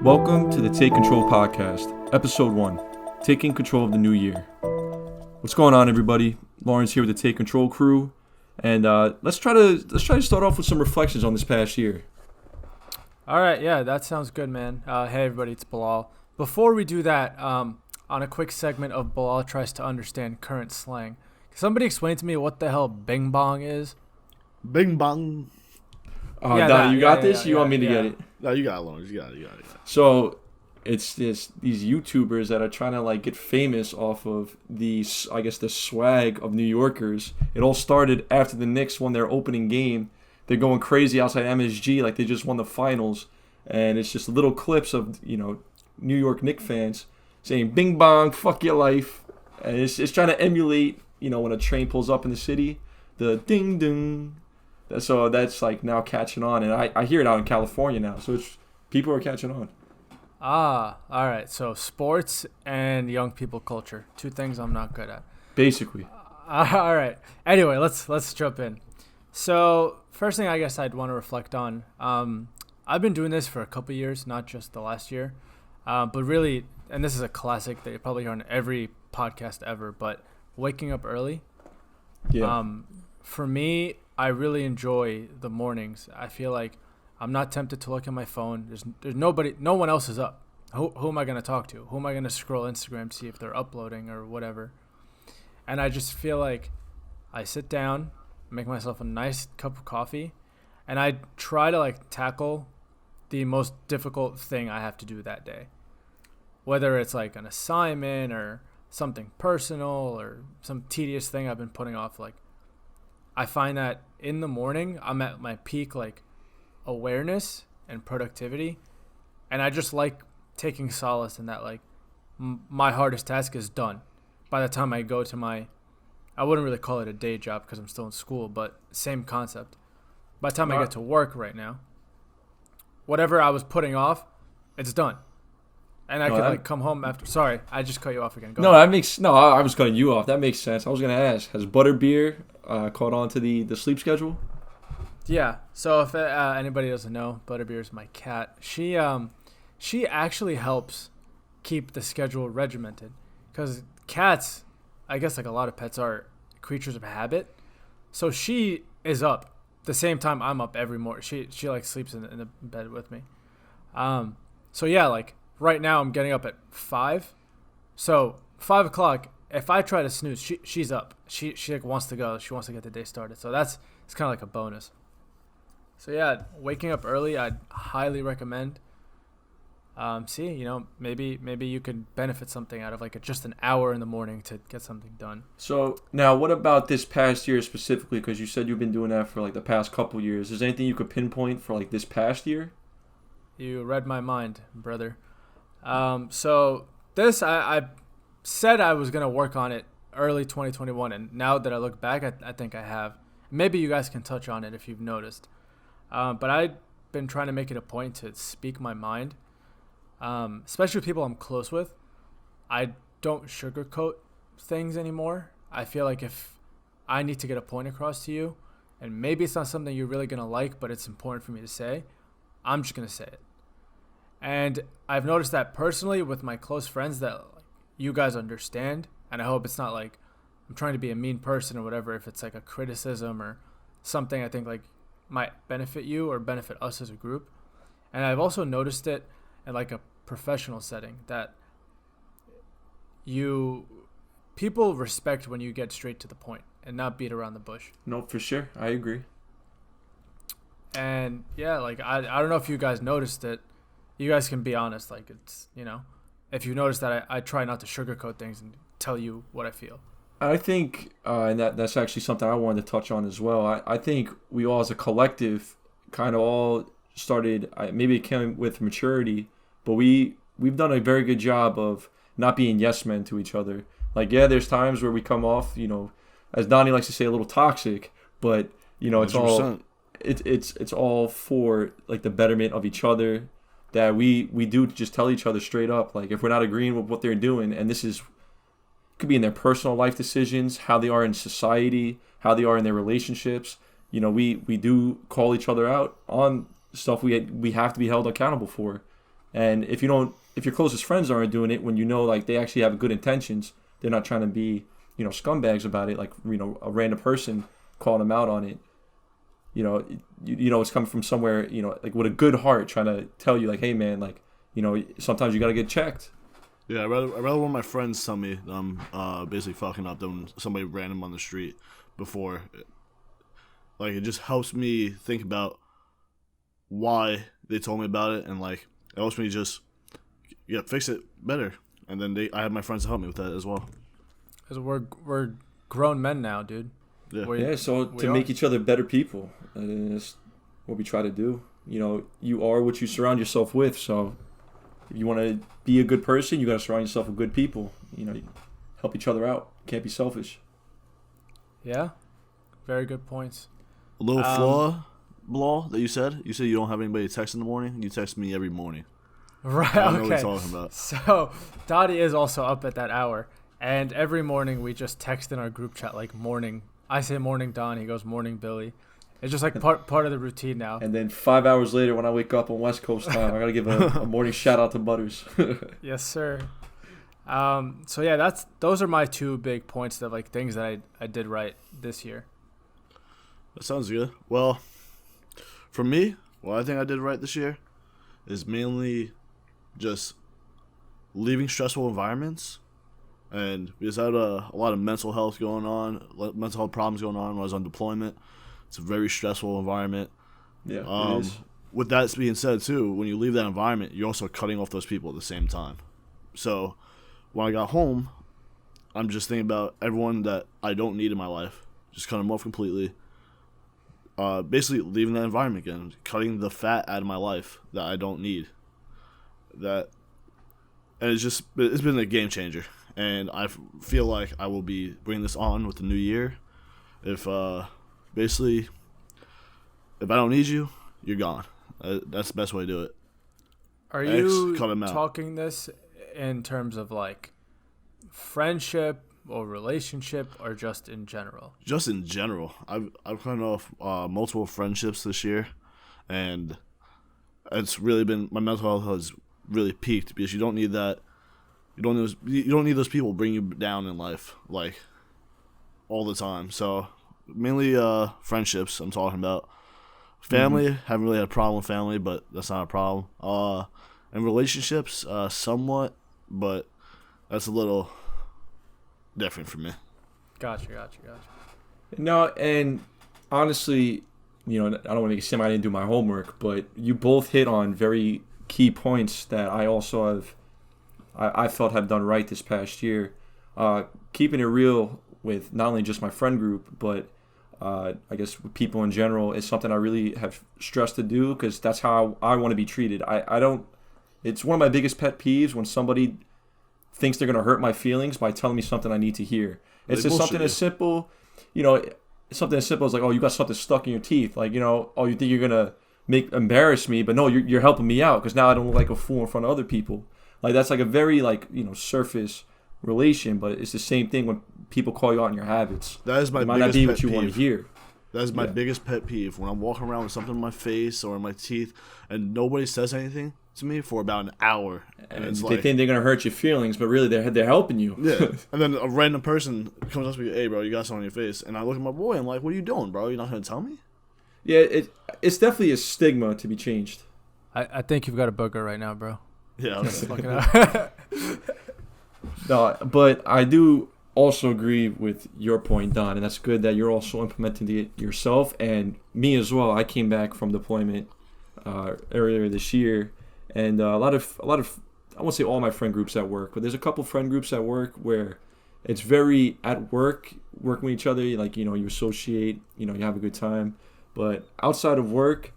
Welcome to the Take Control Podcast, Episode 1, Taking Control of the New Year. What's going on, everybody? Lawrence here with the Take Control crew, and let's try to start off with some reflections on this past year. All right, yeah, that sounds good, man. Hey, everybody, it's Bilal. Before we do that, on a quick segment of Bilal tries to understand current slang, can somebody explain to me what the hell bing bong is? Bing bong. You got this? You want me to get it? No, you got it, Lawrence. You got it. So, it's these YouTubers that are trying to get famous off of the swag of New Yorkers. It all started after the Knicks won their opening game. They're going crazy outside MSG like they just won the finals, and it's just little clips of New York Knicks fans saying "Bing bong, fuck your life," and it's trying to emulate when a train pulls up in the city, the ding ding. So that's now catching on, and I hear it out in California now. So people are catching on. All right. So sports and young people culture, two things I'm not good at. Basically. All right. Anyway, let's jump in. So first thing I guess I'd want to reflect on. I've been doing this for a couple years, not just the last year, but really, and this is a classic that you probably hear on every podcast ever. But waking up early. Yeah. For me, I really enjoy the mornings. I feel like I'm not tempted to look at my phone. There's nobody, no one else is up. Who am I going to talk to? Who am I going to scroll Instagram to see if they're uploading or whatever? And I just feel like I sit down, make myself a nice cup of coffee, and I try to tackle the most difficult thing I have to do that day. Whether it's an assignment or something personal or some tedious thing I've been putting off, I find that in the morning, I'm at my peak, awareness and productivity. And I just like taking solace in that, my hardest task is done. By the time I go to I wouldn't really call it a day job because I'm still in school, but same concept. By the time I get to work right now, whatever I was putting off, it's done. And I could come home after. Sorry, I just cut you off again. I was cutting you off. That makes sense. I was gonna ask, has Butterbeer caught on to the sleep schedule? Yeah. So if anybody doesn't know, Butterbeer is my cat. She actually helps keep the schedule regimented, because cats, I guess a lot of pets, are creatures of habit. So she is up the same time I'm up every morning. She sleeps in the bed with me. So yeah, right now I'm getting up at 5. So 5 o'clock, if I try to snooze, she's up. She wants to go. She wants to get the day started. So it's kind of a bonus. So yeah, waking up early, I'd highly recommend. Maybe you could benefit something out of just an hour in the morning to get something done. So now, what about this past year specifically? Because you said you've been doing that for the past couple years. Is there anything you could pinpoint for this past year? You read my mind, brother. So this, I said I was going to work on it early 2021, and now that I look back, I think I have. Maybe you guys can touch on it if you've noticed. But I've been trying to make it a point to speak my mind, especially with people I'm close with. I don't sugarcoat things anymore. I feel like if I need to get a point across to you, and maybe it's not something you're really going to like, but it's important for me to say, I'm just going to say it. And I've noticed that personally with my close friends, that you guys understand. And I hope it's not I'm trying to be a mean person or whatever. If it's a criticism or something I think might benefit you or benefit us as a group. And I've also noticed it in a professional setting, that people respect when you get straight to the point and not beat around the bush. No, for sure. I agree. And yeah, I don't know if you guys noticed it. You guys can be honest. It's, if you notice that I try not to sugarcoat things and tell you what I feel. I think, and that's actually something I wanted to touch on as well. I think we all as a collective kind of all started, maybe it came with maturity, but we've done a very good job of not being yes men to each other. There's times where we come off, as Donnie likes to say, a little toxic, but, it's 100%. all it's all for the betterment of each other. That we do just tell each other straight up, if we're not agreeing with what they're doing, and this is could be in their personal life decisions, how they are in society, how they are in their relationships. We do call each other out on stuff we have to be held accountable for. And if your closest friends aren't doing it, when you know like they actually have good intentions, they're not trying to be, scumbags about it. Like, a random person calling them out on it. It's coming from somewhere, like with a good heart, trying to tell you like, hey man, like, sometimes you gotta get checked. Yeah, I'd rather one of my friends tell me that I'm basically fucking up than somebody random on the street before. Like, it just helps me think about why they told me about it, and like it helps me just fix it better. And then I have my friends to help me with that as well. Because we're grown men now, dude. Yeah. So to make each other better people, that's what we try to do. You are what you surround yourself with. So if you want to be a good person, you got to surround yourself with good people. Help each other out. Can't be selfish. Yeah, very good points. A little flaw that you said. You said you don't have anybody to text in the morning. You text me every morning. Right. I know Okay. what you're talking about. So Dottie is also up at that hour, and every morning we just text in our group chat like morning. I say morning Don. He goes morning Billy. It's just like part of the routine now. And then 5 hours later, when I wake up on West Coast time, I gotta give a morning shout out to Butters. Yes, sir. So yeah, those are my two big points of like things that I did right this year. That sounds good. Well, for me, what I think I did right this year is mainly just leaving stressful environments. And because I had a lot of mental health problems going on when I was on deployment. It's a very stressful environment. Yeah, it is. With that being said, too, when you leave that environment, you're also cutting off those people at the same time. So when I got home, I'm just thinking about everyone that I don't need in my life. Just cut them off completely. Basically leaving that environment again. Cutting the fat out of my life that I don't need. And it's been a game changer. And I feel like I will be bringing this on with the new year. Basically, if I don't need you, you're gone. That's the best way to do it. Are you talking this in terms of like friendship or relationship, or just in general? Just in general. I've cut off multiple friendships this year, and it's really been, my mental health has really peaked because you don't need that. You don't need those people bring you down in life like all the time. So mainly friendships I'm talking about. Family, haven't really had a problem with family, but that's not a problem. And relationships, somewhat, but that's a little different for me. Gotcha. No, and honestly, I don't want to make it seem I didn't do my homework, but you both hit on very key points that I also have, I felt have done right this past year. Keeping it real with not only just my friend group, but I guess with people in general is something I really have stressed to do, because that's how I want to be treated. I don't. It's one of my biggest pet peeves when somebody thinks they're gonna hurt my feelings by telling me something I need to hear. It's just something as simple, something as simple as like, oh, you got something stuck in your teeth, like, oh, you think you're gonna embarrass me, but no, you're helping me out because now I don't look like a fool in front of other people. Like, that's like a very surface relation, but it's the same thing when people call you out on your habits. That is my biggest might not be what you want to hear. That is my biggest pet peeve, when I'm walking around with something in my face or in my teeth and nobody says anything to me for about an hour. And it's they think they're going to hurt your feelings, but really they're helping you. Yeah. And then a random person comes up to me, hey, bro, you got something on your face. And I look at my boy, I'm like, what are you doing, bro? You're not going to tell me? Yeah, it's definitely a stigma to be changed. I think you've got a booger right now, bro. Yeah. No, but I do also agree with your point, Don, and that's good that you're also implementing it yourself, and me as well. I came back from deployment earlier this year, and a lot of I won't say all my friend groups at work, but there's a couple friend groups at work where it's very at work, working with each other, like, you associate, you have a good time, but outside of work,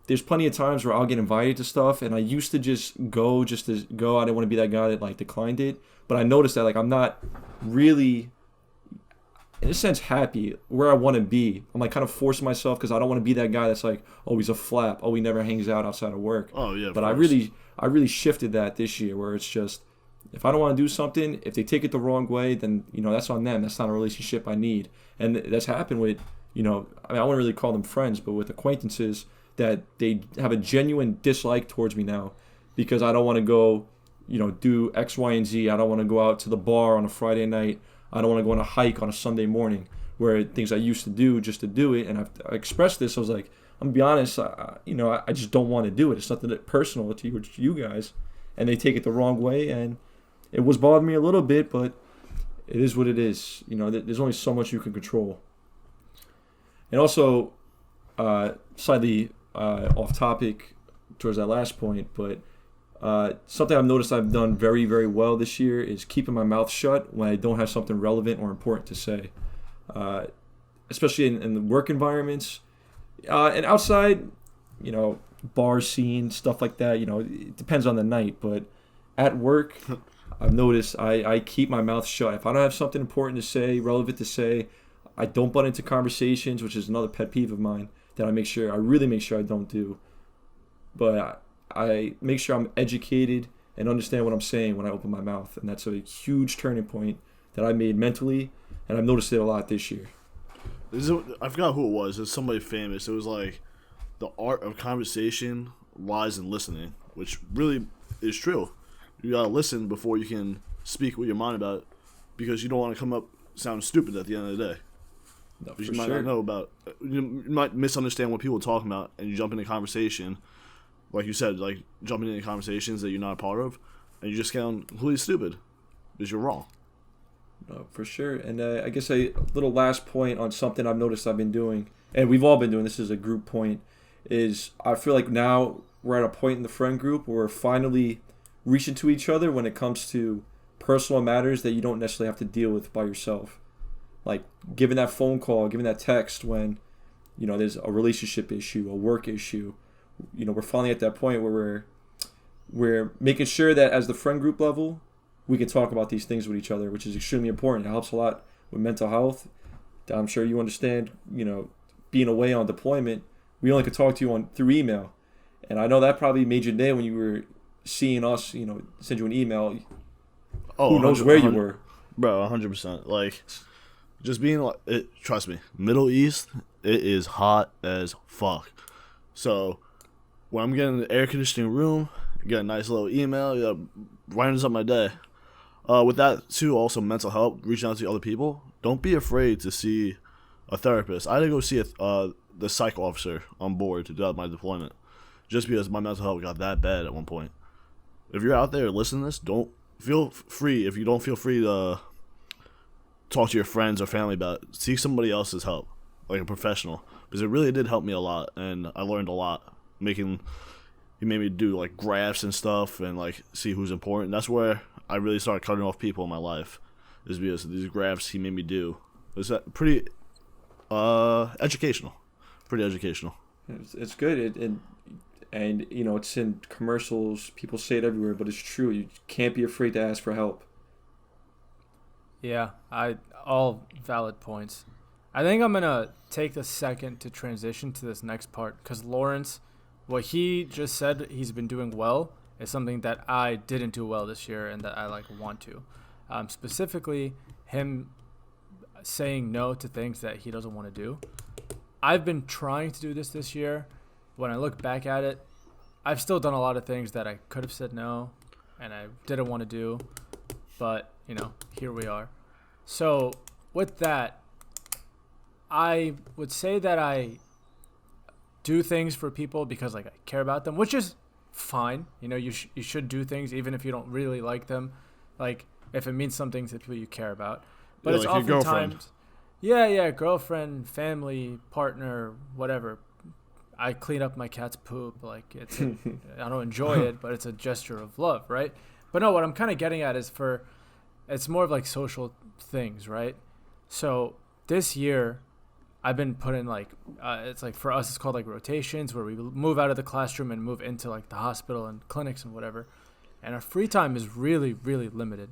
there's plenty of times where I'll get invited to stuff, and I used to just go. I didn't want to be that guy that like declined it. But I noticed that like I'm not really, in a sense, happy where I want to be. I'm like kind of forcing myself because I don't want to be that guy that's like, oh, he's a flap. Oh, he never hangs out outside of work. Oh yeah. But I really shifted that this year, where it's just, if I don't want to do something, if they take it the wrong way, then that's on them. That's not a relationship I need. And that's happened with I wouldn't really call them friends, but with acquaintances that they have a genuine dislike towards me now, because I don't want to go, do X, Y, and Z. I don't want to go out to the bar on a Friday night. I don't want to go on a hike on a Sunday morning, where things I used to do just to do it. And I expressed this. I was like, I'm gonna be honest. I just don't want to do it. It's nothing that personal to you guys, and they take it the wrong way. And it was bothering me a little bit, but it is what it is. There's only so much you can control. And also, slightly off topic towards that last point, but something I've noticed I've done very, very well this year is keeping my mouth shut when I don't have something relevant or important to say, especially in the work environments and outside, bar scene, stuff like that. It depends on the night, but at work, I've noticed I keep my mouth shut. If I don't have something important to say, relevant to say, I don't butt into conversations, which is another pet peeve of mine that I really make sure I don't do. But I make sure I'm educated and understand what I'm saying when I open my mouth. And that's a huge turning point that I made mentally, and I've noticed it a lot this year. I forgot who it was. It was somebody famous. It was like, the art of conversation lies in listening, which really is true. You gotta listen before you can speak with your mind about it, because you don't want to come up sound stupid at the end of the day. No, because you might not know about, you might misunderstand what people are talking about, and you jump into conversation, like you said, like jumping into conversations that you're not a part of, and you just sound completely stupid because you're wrong. No, for sure. And I guess a little last point on something I've noticed I've been doing, and we've all been doing, this is a group point, is I feel like now we're at a point in the friend group where we're finally reaching to each other when it comes to personal matters that you don't necessarily have to deal with by yourself. Like giving that phone call, giving that text when, there's a relationship issue, a work issue. We're finally at that point where we're making sure that as the friend group level, we can talk about these things with each other, which is extremely important. It helps a lot with mental health. I'm sure you understand, being away on deployment, we only could talk to you through email. And I know that probably made your day when you were seeing us, send you an email. Oh, who knows where you were. Bro, 100%. Like, just being like, trust me, Middle East, it is hot as fuck. So, when I'm getting an air conditioning room, get a nice little email, brightens up my day. With that, too, also mental health, reaching out to other people. Don't be afraid to see a therapist. I had to go see the psych officer on board to do my deployment, just because my mental health got that bad at one point. If you're out there listening to this, don't feel free. If you don't feel free to talk to your friends or family about it, seek somebody else's help, like a professional, because it really did help me a lot, and I learned a lot. He made me do like graphs and stuff, and like see who's important. That's where I really started cutting off people in my life, is because of these graphs he made me do. It was pretty educational. Pretty educational. It's good. And it's in commercials. People say it everywhere, but it's true. You can't be afraid to ask for help. Yeah, all valid points. I think I'm gonna take a second to transition to this next part, because Lawrence, what he just said he's been doing well is something that I didn't do well this year, and that I want to. Specifically, him saying no to things that he doesn't want to do. I've been trying to do this year. When I look back at it, I've still done a lot of things that I could have said no and I didn't want to do, but here we are. So with that, I would say that I do things for people because I care about them, which is fine. You should do things even if you don't really like them, like if it means something to people you care about. But it's like your oftentimes, girlfriend, family, partner, whatever. I clean up my cat's poop. I don't enjoy it, but it's a gesture of love, right? But no, what I'm kind of getting at is it's more of social things, right? So this year, I've been putting it's for us, it's called rotations, where we move out of the classroom and move into the hospital and clinics and whatever. And our free time is really, really limited.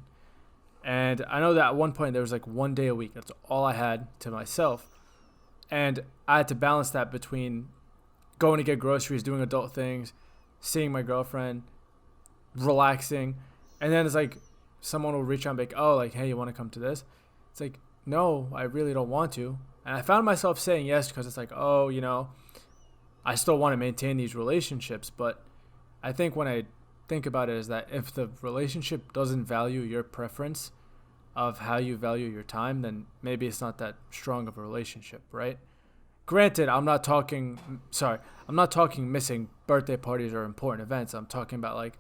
And I know that at one point there was 1 day a week. That's all I had to myself. And I had to balance that between going to get groceries, doing adult things, seeing my girlfriend, relaxing. And then it's someone will reach out and be hey, you want to come to this? It's no, I really don't want to. And I found myself saying yes because it's I still want to maintain these relationships. But I think when I think about it is that if the relationship doesn't value your preference of how you value your time, then maybe it's not that strong of a relationship, right? Granted, I'm not talking missing birthday parties or important events. I'm talking about like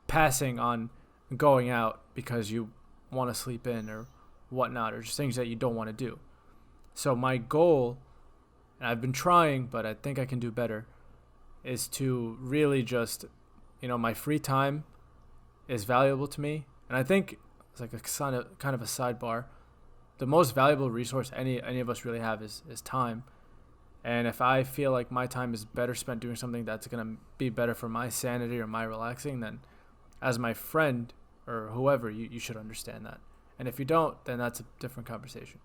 passing on going out because you want to sleep in or whatnot, or just things that you don't want to do. So my goal, and I've been trying, but I think I can do better, is to really just, my free time is valuable to me. And I think it's like a kind of a sidebar. The most valuable resource any of us really have is time. And if I feel like my time is better spent doing something that's going to be better for my sanity or my relaxing, then as my friend or whoever, you should understand that. And if you don't, then that's a different conversation.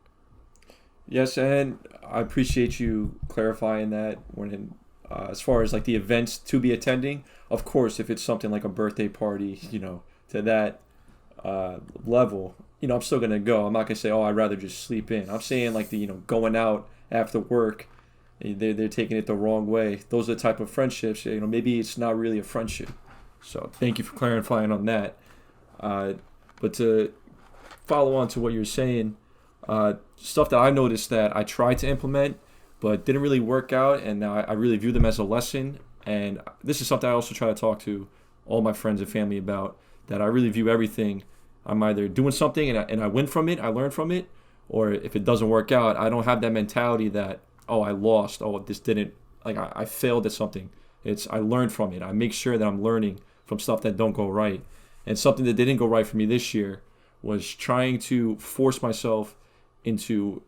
Yes, and I appreciate you clarifying that when as far as like the events to be attending. Of course, if it's something like a birthday party, to that level, I'm still going to go. I'm not going to say, oh, I'd rather just sleep in. I'm saying like going out after work, they're taking it the wrong way. Those are the type of friendships, maybe it's not really a friendship. So thank you for clarifying on that. But to follow on to what you're saying, stuff that I noticed that I tried to implement but didn't really work out, and now I really view them as a lesson. And this is something I also try to talk to all my friends and family about, that I really view everything. I'm either doing something and I win from it, I learn from it, or if it doesn't work out, I don't have that mentality that, oh, I lost, oh, this didn't, like I failed at something. It's I learned from it. I make sure that I'm learning from stuff that don't go right. And something that didn't go right for me this year was trying to force myself into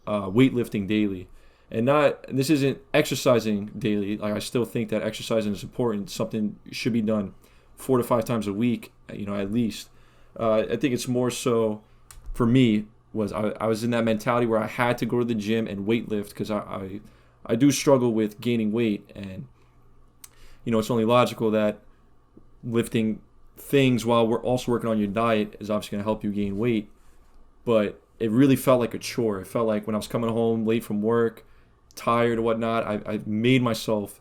weightlifting daily. And this isn't exercising daily. Like I still think that exercising is important. Something should be done 4 to 5 times a week, at least. I think it's more so for me was I was in that mentality where I had to go to the gym and weightlift because I do struggle with gaining weight. And, it's only logical that lifting things while we're also working on your diet is obviously going to help you gain weight. But it really felt like a chore. It felt like when I was coming home late from work, tired or whatnot, I made myself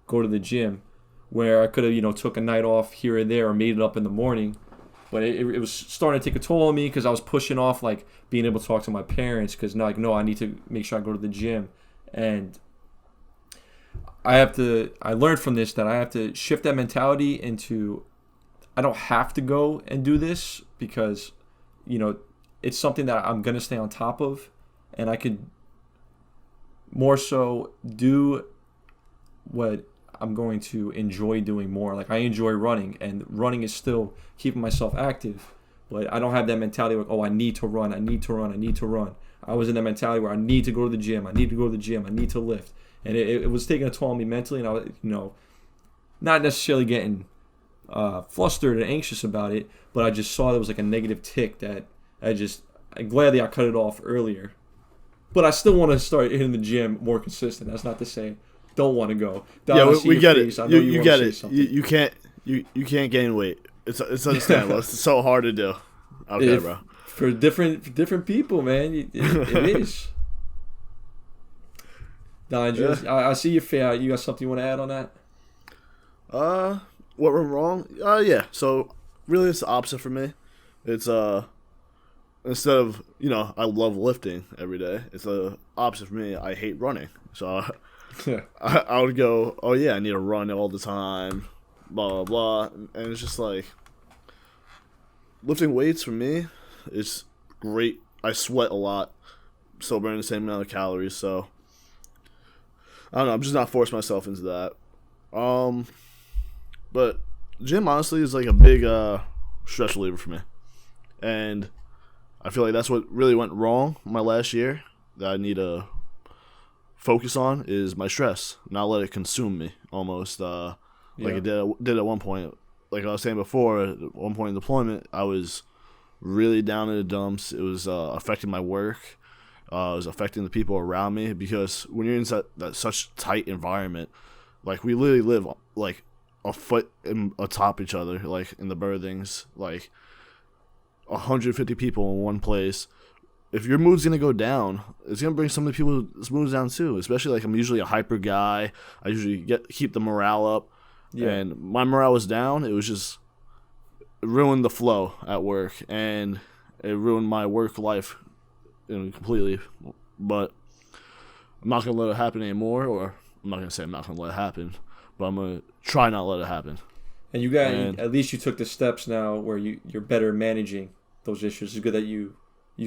go to the gym, where I could have, took a night off here and there or made it up in the morning. But it was starting to take a toll on me because I was pushing off like being able to talk to my parents because no, I need to make sure I go to the gym. And I learned from this that I have to shift that mentality into, I don't have to go and do this because, it's something that I'm going to stay on top of, and I could more so do what I'm going to enjoy doing more. Like I enjoy running, and running is still keeping myself active, but I don't have that mentality like, oh, I need to run. I was in that mentality where I need to go to the gym. I need to lift. And it was taking a toll on me mentally, and I was, not necessarily getting flustered and anxious about it, but I just saw there was like a negative tick that gladly I cut it off earlier. But I still want to start hitting the gym more consistent. That's not to say don't want to go. Don, yeah, we get face. it. I know you get it. Something. You can't gain weight. It's understandable. It's so hard to do. Okay, bro. For different people, man, it is. Don, I see your face. You got something you want to add on that? What went wrong? Yeah. So really, it's the opposite for me. It's instead of I love lifting every day. It's the opposite for me. I hate running. So I would go, oh yeah, I need to run all the time, blah blah blah, and it's just like lifting weights for me is great. I sweat a lot, still burning the same amount of calories. So I don't know. I'm just not forcing myself into that. But gym honestly is like a big stress reliever for me, and I feel like that's what really went wrong my last year that I need to focus on is my stress, not let it consume me almost like it did at one point. Like I was saying before, at one point in deployment, I was really down in the dumps. It was affecting my work. It was affecting the people around me because when you're in that such tight environment, like we literally live like a foot atop each other, like in the berthings, like 150 people in one place. If your mood's gonna go down, it's gonna bring some of the people's moods down too. Especially like I'm usually a hyper guy. I usually keep the morale up. Yeah. And my morale was down. It ruined the flow at work, and it ruined my work life, completely. But I'm not gonna let it happen anymore, or I'm not gonna say I'm not gonna let it happen, but I'm gonna try not to let it happen. And at least you took the steps now where you're better managing those issues. It's good that you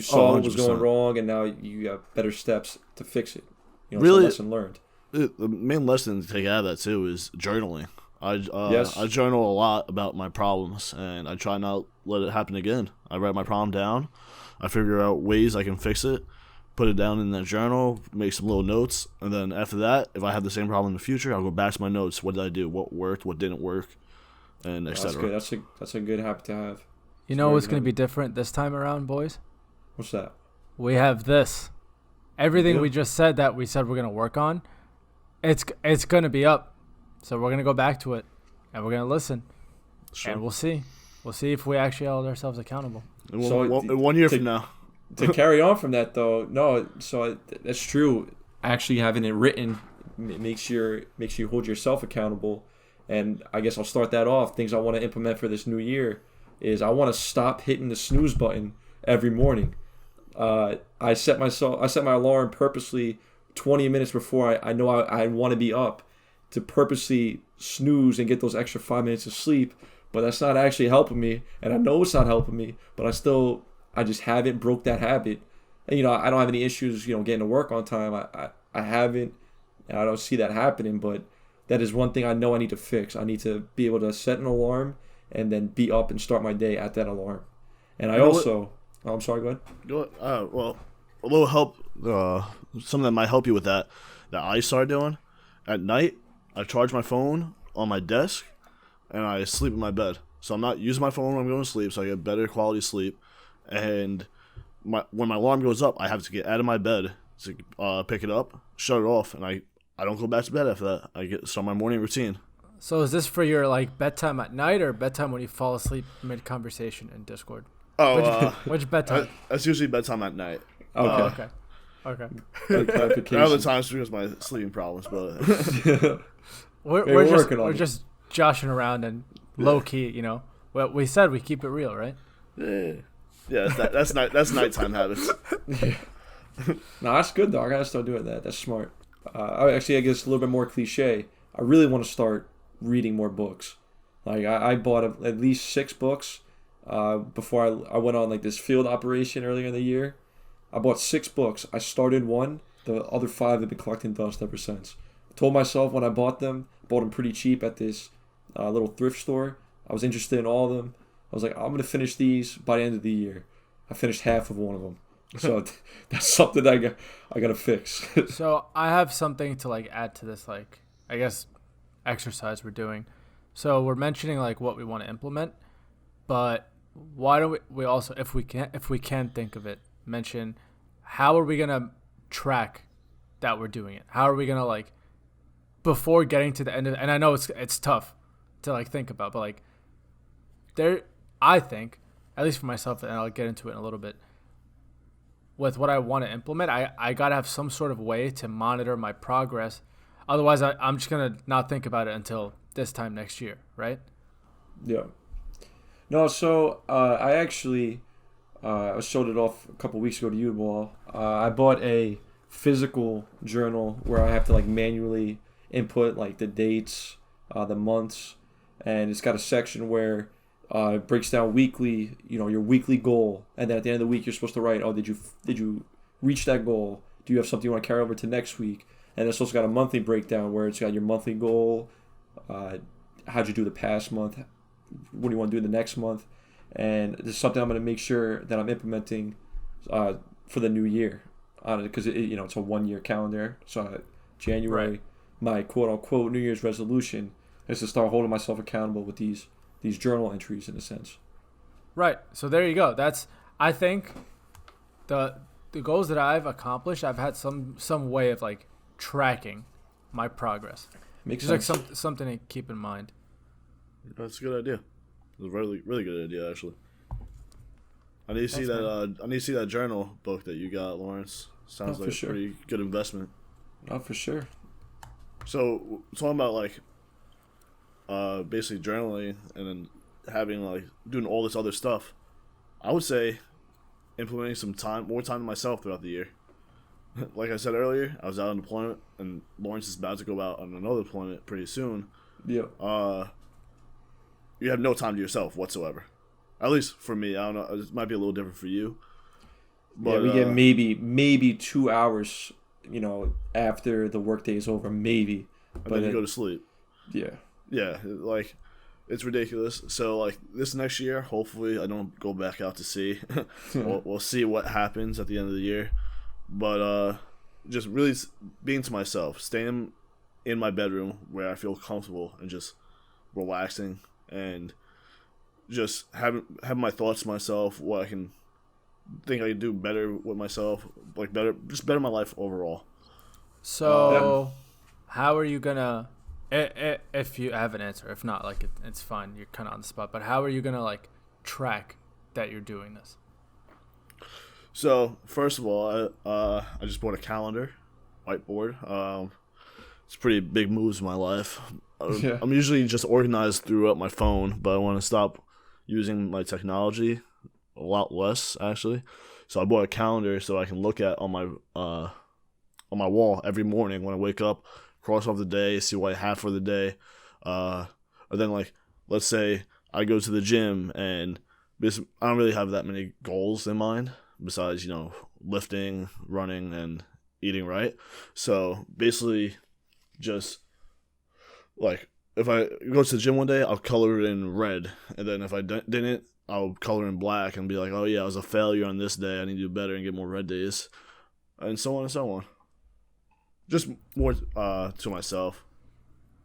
saw what was going wrong, and now you got better steps to fix it. Really, it's a lesson learned. The main lesson to take out of that too is journaling. Yes. I journal a lot about my problems, and I try not to let it happen again. I write my problem down. I figure out ways I can fix it, put it down in that journal, make some little notes, and then after that, if I have the same problem in the future, I'll go back to my notes. What did I do? What worked? What didn't work? And etc. That's good. That's a good habit to have. You know what's going to be different this time around, boys? What's that? We have this. Everything we just said that we said we're going to work on, it's going to be up. So we're going to go back to it, and we're going to listen. Sure. And we'll see. We'll see if we actually hold ourselves accountable. In 1 year from now. To carry on from that, though, that's true. Actually having it written makes you hold yourself accountable. And I guess I'll start that off. Things I want to implement for this new year is I want to stop hitting the snooze button every morning. I set my alarm purposely 20 minutes before I know I want to be up, to purposely snooze and get those extra 5 minutes of sleep. But that's not actually helping me, and I know it's not helping me. But I just haven't broke that habit. And I don't have any issues getting to work on time. I haven't, and I don't see that happening. But that is one thing I know I need to fix. I need to be able to set an alarm and then be up and start my day at that alarm. And I'm sorry, go ahead. Well, a little help, something that might help you with that I started doing. At night, I charge my phone on my desk, and I sleep in my bed. So I'm not using my phone when I'm going to sleep, so I get better quality sleep. And when my alarm goes up, I have to get out of my bed to pick it up, shut it off, and I don't go back to bed after that. I start my morning routine. So is this for your bedtime at night, or bedtime when you fall asleep mid-conversation in Discord? Which bedtime? That's usually bedtime at night. Okay. Other times because of my sleeping problems, but we're just joshing around and low key. Well, we said we keep it real, right? Yeah, that's nighttime habits. No, that's good though. I gotta start doing that. That's smart. I guess a little bit more cliche. I really want to start reading more books. Like I bought at least 6 books before I went on this field operation earlier in the year. I bought 6 books. I started one. The other 5 have been collecting dust ever since. I told myself when I bought them pretty cheap at this little thrift store. I was interested in all of them. I was like, I'm gonna finish these by the end of the year. I finished half of one of them. So that's something I gotta fix. So I have something to add to this, I guess, exercise we're doing. So we're mentioning what we want to implement, but why don't we also, if we can think of it, mention how are we gonna track that we're doing it? How are we gonna before getting to the end of it? And I know it's tough to think about, but I think, at least for myself, and I'll get into it in a little bit, with what I want to implement, I got to have some sort of way to monitor my progress. Otherwise, I'm just going to not think about it until this time next year, right? Yeah. No, so I actually I showed it off a couple weeks ago to you, Wall. I bought a physical journal where I have to manually input the dates, the months, and it's got a section where it breaks down weekly, your weekly goal, and then at the end of the week you're supposed to write, did you reach that goal? Do you have something you want to carry over to next week? And it's also got a monthly breakdown where it's got your monthly goal, how'd you do the past month, what do you want to do the next month, and this is something I'm going to make sure that I'm implementing for the new year, because it's a 1-year calendar. So January, right. My quote unquote New Year's resolution is to start holding myself accountable with these journal entries in a sense. Right. So there you go. That's, I think, the goals that I've accomplished, I've had some way of tracking my progress. Makes sense. Like something to keep in mind. That's a good idea. It's a really, really good idea, actually. I need to see that. I need to see that journal book that you got, Lawrence. Sounds like a pretty good investment. Oh, for sure. So talking about basically journaling and then having like doing all this other stuff, I would say implementing more time to myself throughout the year. Like I said earlier, I was out on deployment, and Lawrence is about to go out on another deployment pretty soon. Yeah. You have no time to yourself whatsoever. At least for me, I don't know. It might be a little different for you. But, yeah, we get maybe 2 hours, after the workday is over, maybe. And then you go to sleep. Yeah. Yeah, like it's ridiculous. So like this next year, hopefully I don't go back out to sea. We'll see what happens at the end of the year. But just really being to myself, staying in my bedroom where I feel comfortable and just relaxing and just having my thoughts to myself, what I can think I can do better with myself, like better my life overall. So, how are you gonna? If you have an answer, if not, like it's fine. You're kind of on the spot. But how are you gonna like track that you're doing this? So first of all, I just bought a calendar, whiteboard. It's pretty big moves in my life. Yeah. I'm usually just organized throughout my phone, but I want to stop using my technology a lot less actually. So I bought a calendar so I can look at on my wall every morning when I wake up, cross off the day, see what I have for the day, or then like let's say I go to the gym and I don't really have that many goals in mind besides lifting, running, and eating right. So basically, just like if I go to the gym one day, I'll color it in red, and then if I didn't, I'll color in black and be like, oh yeah, I was a failure on this day. I need to do better and get more red days, and so on and so on. Just more to myself.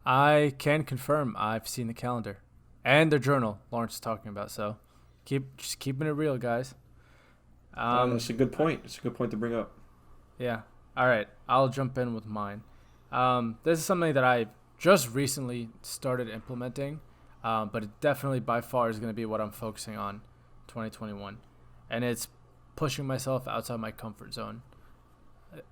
I can confirm I've seen the calendar and the journal Lawrence is talking about. So just keeping it real, guys. That's a good point. It's a good point to bring up. Yeah. All right. I'll jump in with mine. This is something that I just recently started implementing, but it definitely by far is going to be what I'm focusing on 2021. And it's pushing myself outside my comfort zone.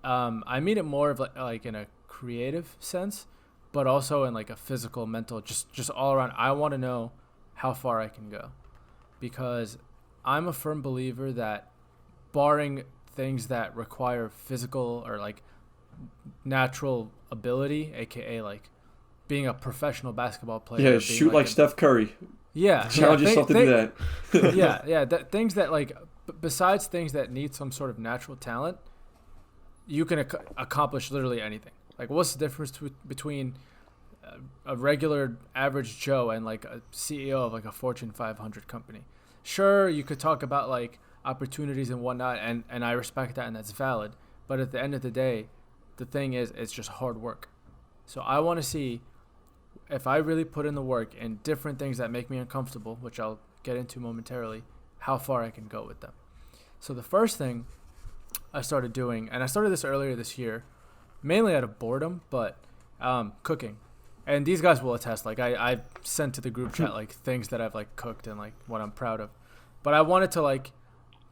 I mean it more of like in a creative sense, but also in like a physical, mental, just all around. I want to know how far I can go, because I'm a firm believer that barring things that require physical or like natural ability, aka like being a professional basketball player, Yeah, shoot like Steph Curry. Yeah, challenge yourself to do that. yeah. Things that like besides things that need some sort of natural talent, you can accomplish literally anything. Like, what's the difference between a regular average Joe and like a CEO of like a Fortune 500 company? Sure, you could talk about like opportunities and whatnot, and I respect that, and that's valid. But at the end of the day, the thing is, it's just hard work. So I want to see if I really put in the work in different things that make me uncomfortable, which I'll get into momentarily, how far I can go with them. So the first thing I started doing, and I started this earlier this year, mainly out of boredom, but cooking. And these guys will attest. Like I sent to the group chat like things that I've like cooked and like what I'm proud of. But I wanted to like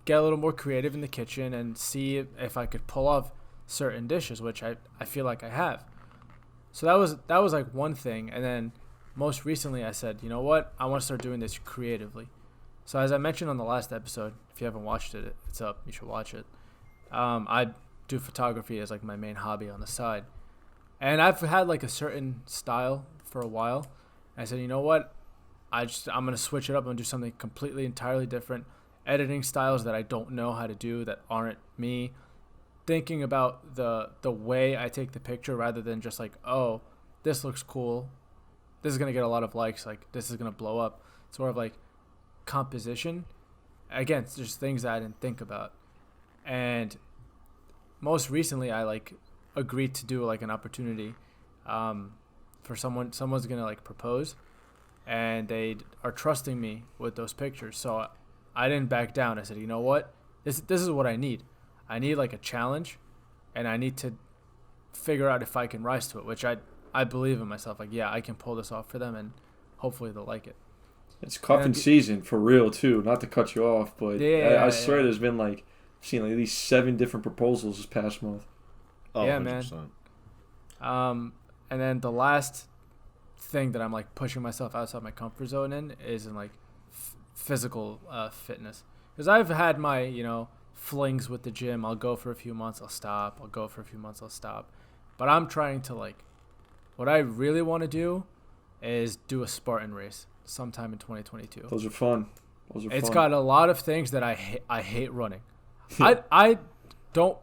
get a little more creative in the kitchen and see if I could pull off certain dishes, which I feel like I have. So that was like one thing. And then most recently I said, you know what? I want to start doing this creatively. So as I mentioned on the last episode, if you haven't watched it, it's up. You should watch it. I do photography as like my main hobby on the side. And I've had like a certain style for a while. And I said, you know what? I'm going to switch it up and do something completely, entirely different. Editing styles that I don't know how to do, that aren't me. Thinking about the way I take the picture rather than just like, oh, this looks cool. This is going to get a lot of likes. Like, this is going to blow up. It's more of like composition. Again, it's just things that I didn't think about. And most recently, I like agreed to do like an opportunity for someone's going to like propose, and they are trusting me with those pictures. So I didn't back down. I said, you know what? This is what I need. I need like a challenge, and I need to figure out if I can rise to it, which I believe in myself. Like, yeah, I can pull this off for them, and hopefully they'll like it. It's cuffing season for real too. Not to cut you off, but I swear there's been like I've seen like at least 7 different proposals this past month. Oh, yeah, 100%. man. And then the last thing that I'm like pushing myself outside my comfort zone in is in like physical fitness. Because I've had my, flings with the gym. I'll go for a few months, I'll stop. I'll go for a few months, I'll stop. But I'm trying to like, what I really want to do is do a Spartan race sometime in 2022. Those are fun. It's got a lot of things that I hate running. I don't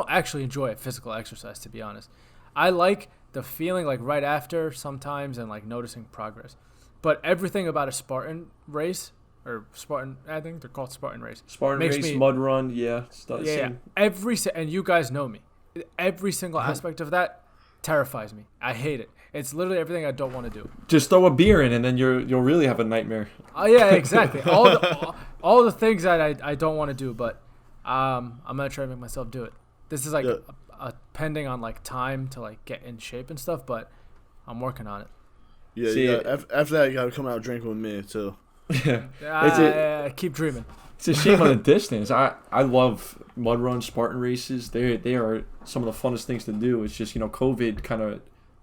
actually enjoy physical exercise, to be honest. I like the feeling like right after sometimes and like noticing progress. But everything about a Spartan race or Spartan, I think they're called Spartan race. Spartan race, mud run, yeah. Yeah. And you guys know me. Every single aspect of that terrifies me. I hate it. It's literally everything I don't want to do. Just throw a beer in, and then you'll really have a nightmare. Oh yeah, exactly. all the things that I don't want to do, but I'm gonna try to make myself do it. This is like a pending on like time to like get in shape and stuff, but I'm working on it. Yeah, after that, you gotta come out drinking with me too. Yeah, keep dreaming. It's a shame on the distance. I love mud run, Spartan races. They are some of the funnest things to do. It's just COVID kind of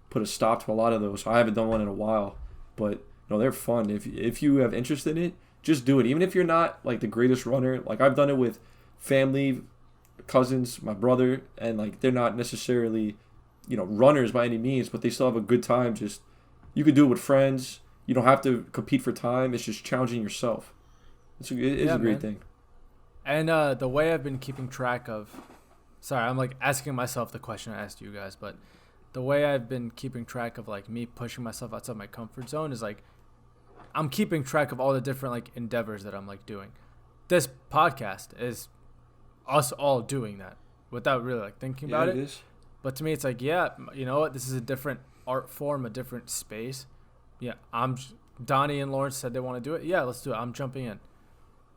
put a stop to a lot of those. So I haven't done one in a while, but they're fun. If you have interest in it, just do it. Even if you're not like the greatest runner, like I've done it with family, cousins, my brother, and like they're not necessarily runners by any means, but they still have a good time. Just you could do it with friends. You don't have to compete for time. It's just challenging yourself. It's a great thing. And the way I've been keeping track of, sorry, I'm like asking myself the question I asked you guys, but the way I've been keeping track of like me pushing myself outside my comfort zone is like I'm keeping track of all the different like endeavors that I'm like doing. This podcast is us all doing that without really like thinking about it. It is. But to me, it's like, yeah, you know what? This is a different art form, a different space. Yeah, Donnie and Lawrence said they want to do it. Yeah, let's do it. I'm jumping in.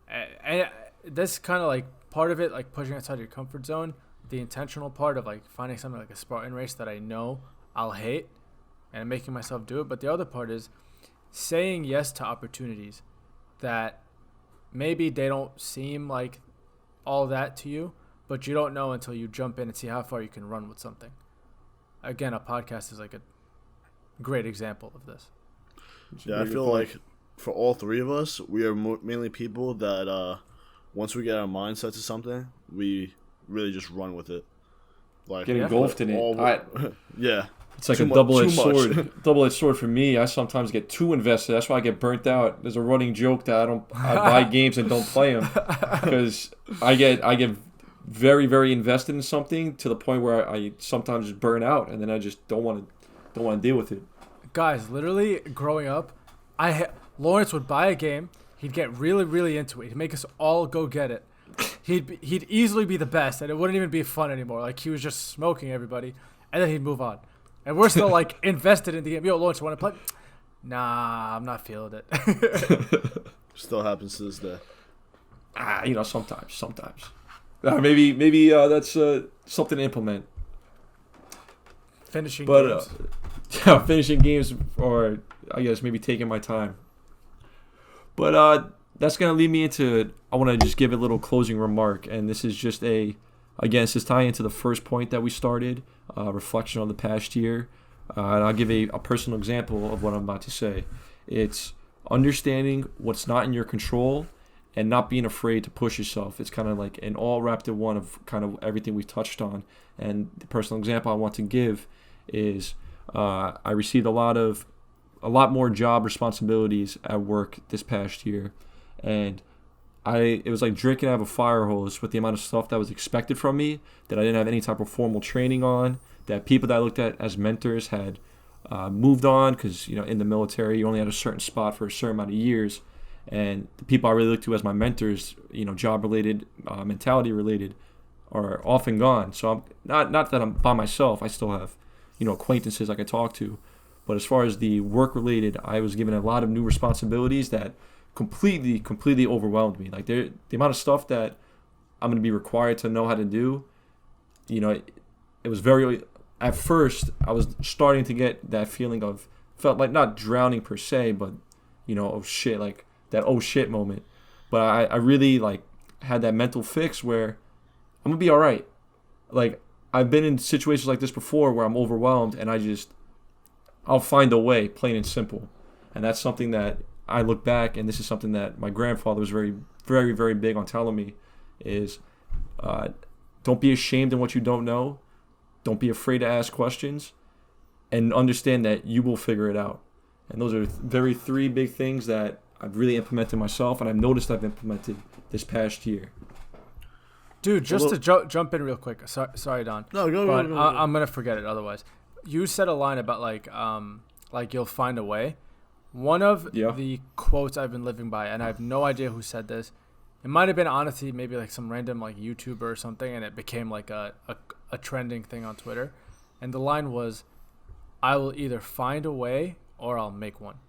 And this kind of like part of it, like pushing outside your comfort zone, the intentional part of like finding something like a Spartan race that I know I'll hate and making myself do it. But the other part is saying yes to opportunities that maybe they don't seem like all that to you, but you don't know until you jump in and see how far you can run with something. Again, a podcast is like a great example of this. Yeah, I feel like for all three of us, we are mainly people that once we get our mindset to something, we really just run with it. Like get engulfed in it. Yeah. It's like a double-edged sword. Double-edged sword for me. I sometimes get too invested. That's why I get burnt out. There's a running joke that I buy games and don't play them because I get very, very invested in something to the point where I sometimes just burn out, and then I just don't want to deal with it. Guys, literally growing up, Lawrence would buy a game. He'd get really, really into it. He'd make us all go get it. He'd easily be the best, and it wouldn't even be fun anymore. Like he was just smoking everybody, and then he'd move on. And we're still like invested in the game. Yo, Lawrence, want to play? Nah, I'm not feeling it. Still happens to this day. Sometimes. Maybe that's something to implement. Finishing games. Finishing games, or I guess maybe taking my time. But that's going to lead me into, I want to just give a little closing remark. And this is just this is tying into the first point that we started, reflection on the past year. And I'll give a personal example of what I'm about to say. It's understanding what's not in your control and not being afraid to push yourself. It's kind of like an all wrapped in one of kind of everything we touched on. And the personal example I want to give is I received a lot more job responsibilities at work this past year, and it was like drinking out of a fire hose with the amount of stuff that was expected from me that I didn't have any type of formal training on, that people that I looked at as mentors had moved on because in the military you only had a certain spot for a certain amount of years, and the people I really looked to as my mentors, job related, mentality related, are often gone. So I'm not that I'm by myself. I still have acquaintances I could talk to. But as far as the work-related, I was given a lot of new responsibilities that completely overwhelmed me. Like the amount of stuff that I'm going to be required to know how to do, it was very, at first, I was starting to get that feeling of, felt like not drowning per se, but, oh shit, like that oh shit moment. But I really like had that mental fix where I'm going to be all right. Like, I've been in situations like this before where I'm overwhelmed and I I'll find a way, plain and simple. And that's something that I look back, and this is something that my grandfather was very, very, very big on telling me is don't be ashamed in what you don't know. Don't be afraid to ask questions, and understand that you will figure it out. And those are very three big things that I've really implemented myself, and I've noticed I've implemented this past year. Dude, just to jump in real quick. Sorry, Don. No, go. I'm gonna forget it otherwise. You said a line about like you'll find a way. One of the quotes I've been living by, and I have no idea who said this. It might have been honestly maybe like some random like YouTuber or something, and it became like a trending thing on Twitter. And the line was, "I will either find a way or I'll make one."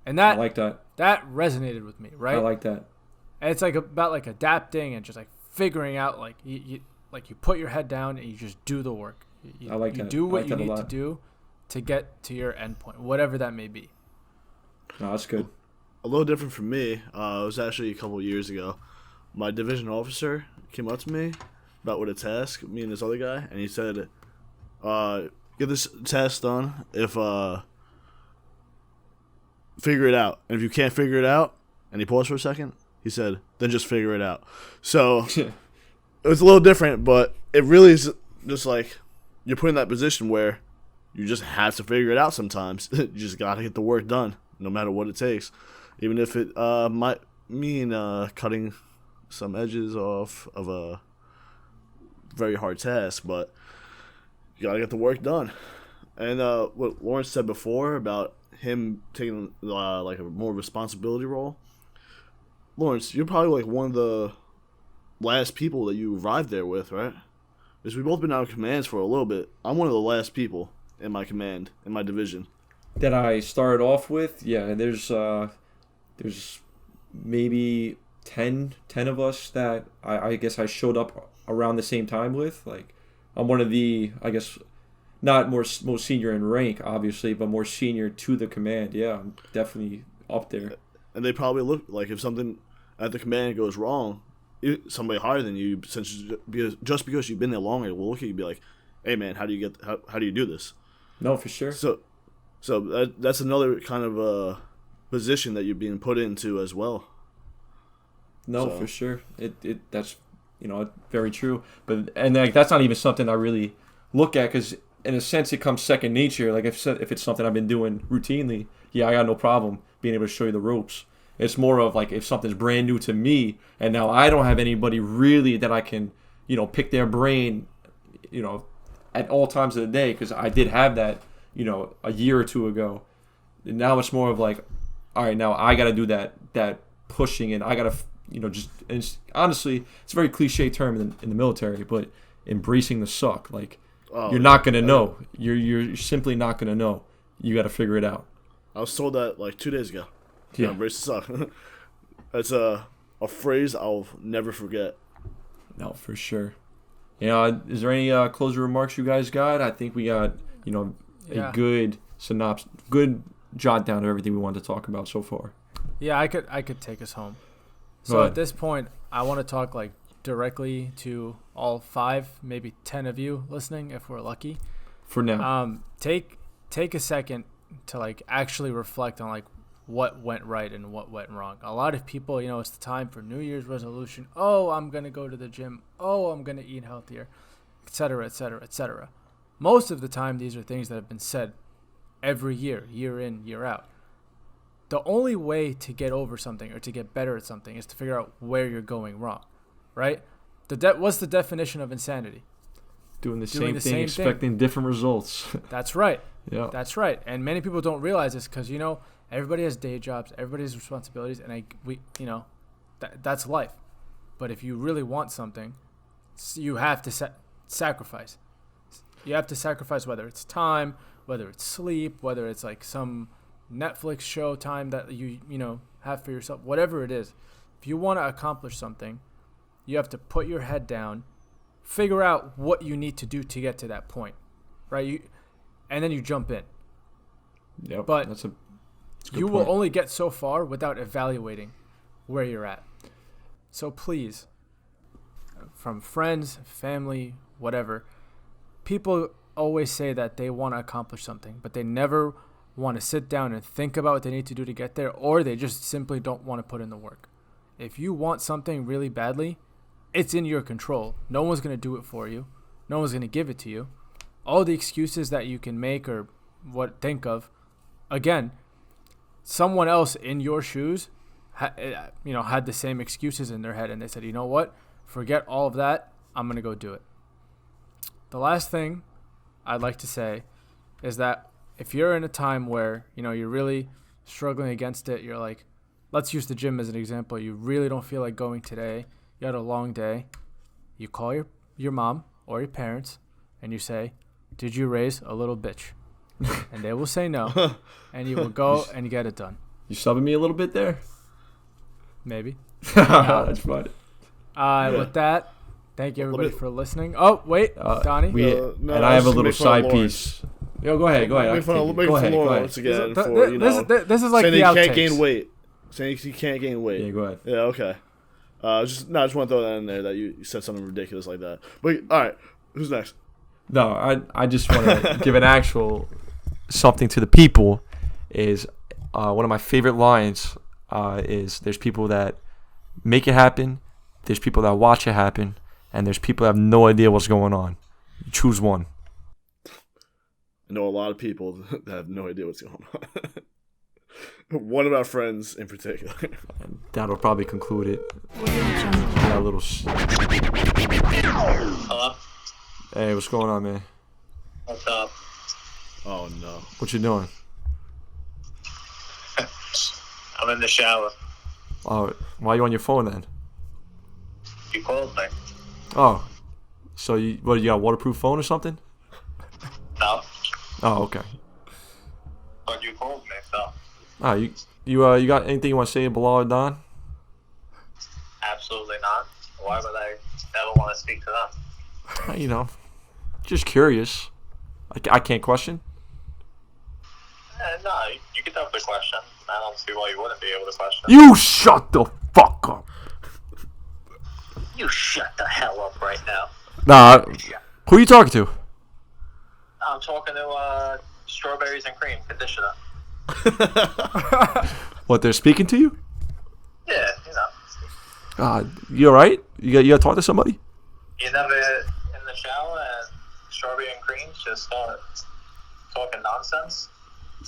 And that I like that. That resonated with me, right? I like that. And it's like about like adapting and just like figuring out like you put your head down and you just do the work. I like that. You do what like you that need to do to get to your end point, whatever that may be. No, that's good. A little different from me. It was actually a couple of years ago. My division officer came up to me about what a task, me and this other guy, and he said, get this task done if figure it out. And if you can't figure it out, and he paused for a second, he said, then just figure it out. So it was a little different, but it really is just like you're put in that position where you just have to figure it out sometimes. You just got to get the work done, no matter what it takes. Even if it might mean cutting some edges off of a very hard task, but you got to get the work done. And what Lawrence said before about him taking like a more responsibility role, Lawrence, you're probably like one of the last people that you arrived there with, right? Because we've both been out of commands for a little bit. I'm one of the last people in my command, in my division. That I started off with, yeah, there's maybe 10 of us that I guess I showed up around the same time with. Like, I'm one of the, I guess, not most senior in rank, obviously, but more senior to the command. Yeah, I'm definitely up there. And they probably look like if something at the command goes wrong, somebody higher than you, just because you've been there longer, will look at you and be like, "Hey, man, how do you do this?" No, for sure. So that's another kind of position that you're being put into as well. No, for sure. That's very true. But like that's not even something I really look at because in a sense it comes second nature. Like if it's something I've been doing routinely, yeah, I got no problem being able to show you the ropes. It's more of like if something's brand new to me and now I don't have anybody really that I can, pick their brain, at all times of the day because I did have that, a year or two ago. And now it's more of like, all right, now I got to do that pushing and I got to, honestly, it's a very cliche term in the military, but embracing the suck. Like, you're not going to know. You're simply not going to know. You got to figure it out. I was told that like 2 days ago. Yeah. Embrace the suck. That's a phrase I'll never forget. No, for sure. Is there any closing remarks you guys got? I think we got, a good synopsis, good jot down of everything we wanted to talk about so far. Yeah, I could take us home. So at this point, I want to talk like directly to all 5, maybe 10 of you listening, if we're lucky. For now. Take a second to like actually reflect on like what went right and what went wrong. A lot of people, it's the time for New Year's resolution. Oh, I'm going to go to the gym. Oh, I'm going to eat healthier, et cetera, et cetera, et cetera. Most of the time, these are things that have been said every year, year in, year out. The only way to get over something or to get better at something is to figure out where you're going wrong, right? What's the definition of insanity? Doing the same thing, expecting different results. That's right. Yeah. That's right. And many people don't realize this because, everybody has day jobs, everybody has responsibilities, and that's life. But if you really want something, you have to sacrifice. You have to sacrifice whether it's time, whether it's sleep, whether it's like some Netflix show time that you have for yourself, whatever it is. If you want to accomplish something, you have to put your head down, figure out what you need to do to get to that point, right? And then you jump in. Yep, but that's a you will only get so far without evaluating where you're at. So please, from friends, family, whatever, people always say that they want to accomplish something, but they never want to sit down and think about what they need to do to get there, or they just simply don't want to put in the work. If you want something really badly, it's in your control. No one's going to do it for you. No one's going to give it to you. All the excuses that you can make or think of, again, someone else in your shoes had the same excuses in their head, and they said, you know what? Forget all of that. I'm going to go do it. The last thing I'd like to say is that if you're in a time where, you're really struggling against it, you're like, let's use the gym as an example. You really don't feel like going today. You had a long day. You call your mom or your parents and you say, did you raise a little bitch? And they will say no. And you will go and get it done. You subbing me a little bit there? Maybe. That's fun. With that, thank you everybody for listening. Oh, wait, Donnie. And I have a little side piece. Yo, go ahead. Go ahead. Go ahead. Once again this is like saying the you outtakes. can't gain weight. Saying you can't gain weight. Yeah, go ahead. Yeah, okay. I just want to throw that in there that you said something ridiculous like that. But all right, who's next? No, I just want to give an actual something to the people. Is one of my favorite lines is there's people that make it happen, there's people that watch it happen, and there's people that have no idea what's going on. You choose one. I know a lot of people that have no idea what's going on. One of our friends in particular. And that'll probably conclude it. That little. Hello? Hey, what's going on, man? What's up? Oh no. What you doing? I'm in the shower. Oh, why are you on your phone then? You called me. Oh, so you got a waterproof phone or something? No. Oh, okay. But you called me, so. Ah, you got anything you want to say to Bilal or Don? Absolutely not. Why would I ever want to speak to them? Just curious. I can't question. No, you can definitely question. I don't see why you wouldn't be able to question. You shut the fuck up. You shut the hell up right now. Nah, who are you talking to? I'm talking to Strawberries and Cream conditioner. What, they're speaking to you? Yeah, You alright? You got to talk to somebody? You never in the shower and Strawberry and Cream just start talking nonsense?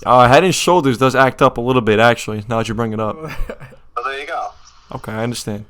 Head and Shoulders does act up a little bit, actually, now that you bring it up. So there you go. Okay, I understand.